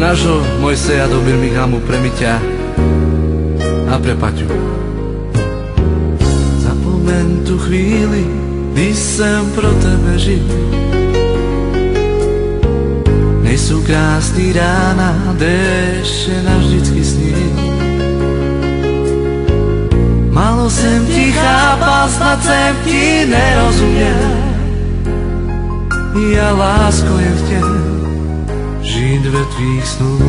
našho Mojseja do Birminghamu pre Miťa a pre Paťu. Zapomeň tu chvíli, kdy sem pro tebe žil. Nejsou krásný rána, déště navždycky snil. Málo jsem ti chápal, snad jsem ti nerozuměl. Já lásko jen chtěl žít ve tvých snů.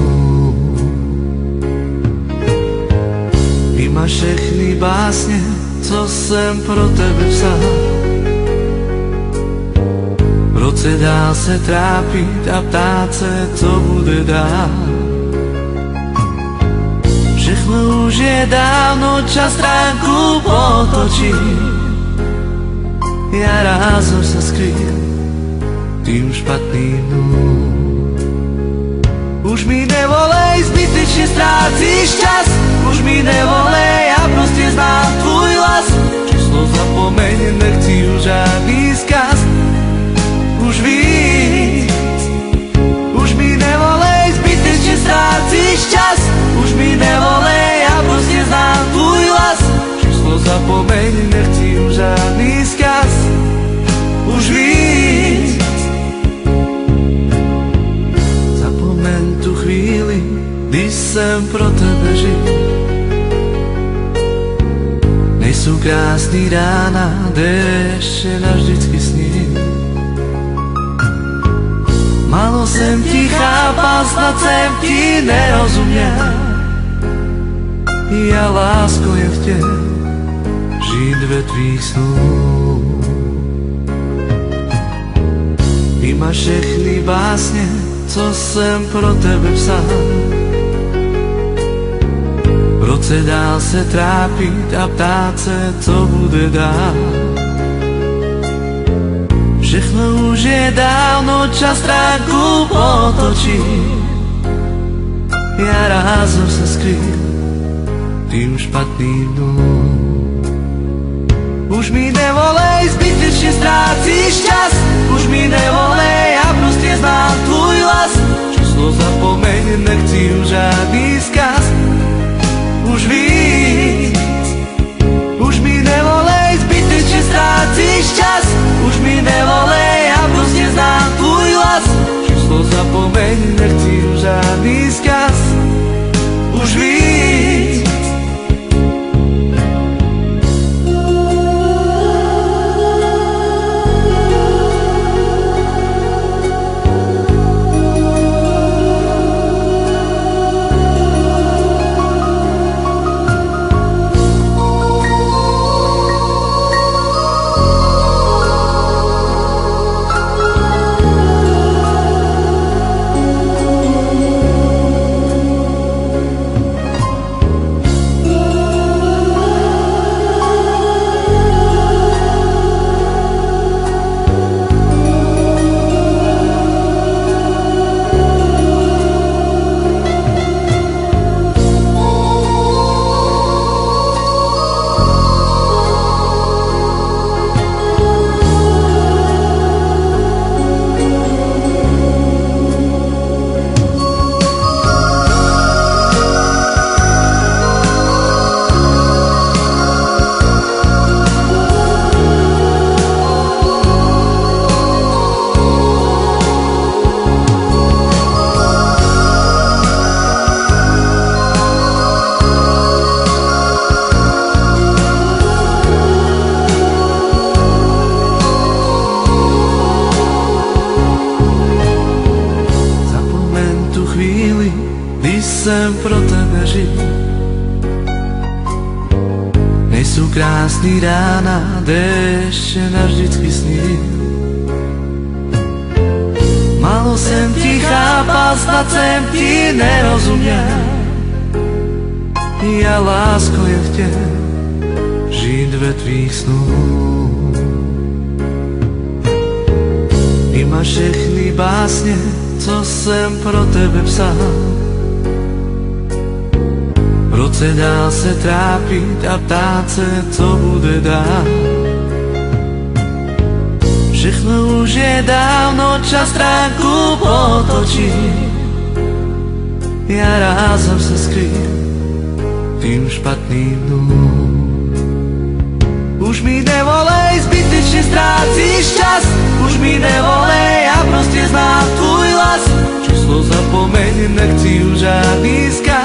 Vymaž všechny básně, co jsem pro tebe psal. V roce dál se trápit a ptát se, co bude dál. Všechno už je dávno, čas stránku potočí. Já rázem se skryl tým špatným dnům. Už mi nevolej, zbytečně ztrácíš čas. Už mi nevolej, já prostě znám tvůj hlas. Číslo zapomeň, nechci už žádný zkaz. Už víc. Už mi nevolej, zbytečně ztrácíš čas. Už mi nevolej, já prostě znám tvůj hlas. Číslo zapomeň, nechci už žádný zkaz. Už víc. Zapomeň tu chvíli, kdy jsem pro tebe žil. Nejsou krásný rána, déště navždycky snil. Málo jsem ti chápal, snad jsem ti nerozuměl. Já lásko jen chtěl žít ve tvých snů. Vymaž všechny básně, co jsem pro tebe psal. V roce dál se trápit a ptát se, co bude dál. Všechno už je dávno, čas stránku potočí. Já rázem se skryl tým špatným dnům. Už mi nevolej, zbytečně ztrácíš čas. Už mi nevolej, já prostě znám tvůj hlas. Číslo zapomeň, nechci už žádný zkaz. Už víc. Už mi nevolej, zbytečně ztrácíš čas. Už mi nevolej, já prostě znám tvůj hlas. Číslo zapomeň, nechci už žádný zkaz. Už víc. Jsem pro tebe žil. Nejsou krásný rána, déště navždycky snil. Málo jsem ti chápal, snad jsem ti nerozuměl. Já lásko jen chtěl žít ve tvých snů. Vymaž všechny básně, co jsem pro tebe psal. V roce dál se trápit a ptát se, co bude dál. Všechno už je dávno, čas stránku potočí. Ja rázem sa skrýl tým špatným dnom. Už mi nevolej, zbytečne stráciš čas. Už mi nevolej, ja proste znám tvůj hlas. Číslo zapomeň, nechci už žádný vzkaz.